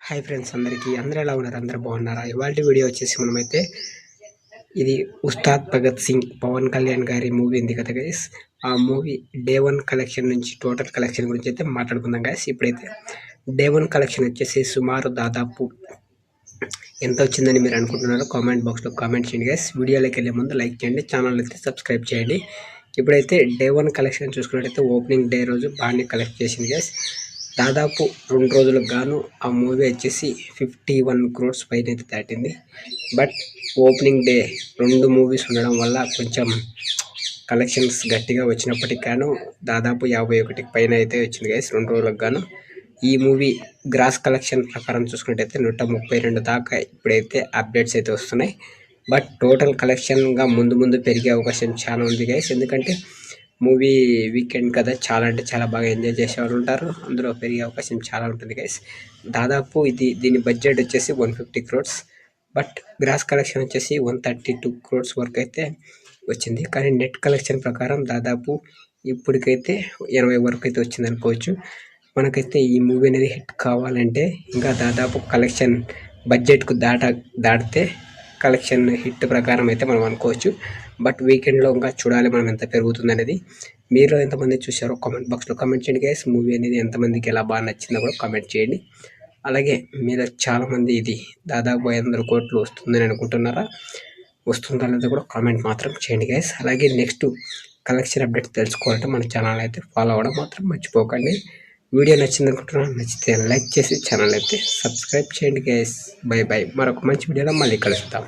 Hi friends, అందరూ ఎలా ఉన్నారు? అందరూ బాగున్నారా? ఇవాల్టి వీడియో వచ్చేసి మనమైతే ఇది ఉస్తాద్ భగత్ సింగ్ పవన్ కళ్యాణ్ గారి మూవీ ఉంది కదా గైస్. ఆ మూవీ డే 1 కలెక్షన్ నుంచి టోటల్ కలెక్షన్ గురించి అయితే మాట్లాడుకుందాం గైస్. ఇప్పుడైతే డే 1 కలెక్షన్ వచ్చేసి సుమారు దాదాపు ఎంత వచ్చిందని మీరు అనుకుంటున్నారో కామెంట్ బాక్స్లో కామెంట్ చేయండి గైస్. వీడియోలోకి వెళ్ళే ముందు లైక్ చేయండి, ఛానల్ అయితే సబ్స్క్రైబ్ చేయండి. ఇప్పుడైతే డే 1 కలెక్షన్ చూసుకున్నట్టయితే ఓపెనింగ్ డే రోజు బాగానే కలెక్ట్ చేసింది గైస్. దాదాపు 2 రోజులకు గాను ఆ మూవీ వచ్చేసి 51 crores పైన అయితే దాటింది. బట్ ఓపెనింగ్ డే 2 మూవీస్ ఉండడం వల్ల కొంచెం కలెక్షన్స్ గట్టిగా వచ్చినప్పటికి గాను దాదాపు 51 పైన అయితే వచ్చింది గైస్ 2 రోజులకు గాను. ఈ మూవీ గ్రాస్ కలెక్షన్ ప్రకారం చూసుకున్నట్టయితే 132 దాకా ఇప్పుడైతే అప్డేట్స్ అయితే వస్తున్నాయి. బట్ టోటల్ కలెక్షన్గా ముందు పెరిగే అవకాశం చాలా ఉంది గైస్. ఎందుకంటే మూవీ వీకెండ్ కదా, చాలా అంటే చాలా బాగా ఎంజాయ్ చేసేవాళ్ళు ఉంటారు. అందులో పెరిగే అవకాశం చాలా ఉంటుంది గైస్. దాదాపు దీని బడ్జెట్ వచ్చేసి 150 crores. బట్ గ్రాస్ కలెక్షన్ వచ్చేసి 132 crores వరకు అయితే వచ్చింది. కానీ నెట్ కలెక్షన్ ప్రకారం దాదాపు ఇప్పటికైతే 80 వరకు అయితే వచ్చింది అనుకోవచ్చు. మనకైతే ఈ మూవీ అనేది హిట్ కావాలంటే ఇంకా దాదాపు కలెక్షన్ బడ్జెట్కు దాటితే కలెక్షన్ హిట్ ప్రకారం అయితే మనం అనుకోవచ్చు. బట్ వీకెండ్లో ఇంకా చూడాలి మనం ఎంత పెరుగుతుంది అనేది. మీరు ఎంతమంది చూసారో కామెంట్ బాక్స్లో కామెంట్ చేయండి గైస్. మూవీ అనేది ఎంతమందికి ఎలా బాగా నచ్చిందో కూడా కామెంట్ చేయండి. అలాగే మీరు చాలామంది ఇది దాదాపు 500 కోట్లు వస్తుందని అనుకుంటున్నారా? వస్తుందా లేదా కూడా కామెంట్ మాత్రం చేయండి గైస్. అలాగే నెక్స్ట్ కలెక్షన్ అప్డేట్ తెలుసుకోవాలంటే మన ఛానల్ అయితే ఫాలో అవ్వడం మాత్రం మర్చిపోకండి. వీడియో నచ్చింది అనుకుంటున్నాను. నచ్చితే లైక్ చేసి ఛానల్ అయితే సబ్స్క్రైబ్ చేయండి గైస్. By by. మరొక మంచి వీడియోలో మళ్ళీ కలుస్తాం.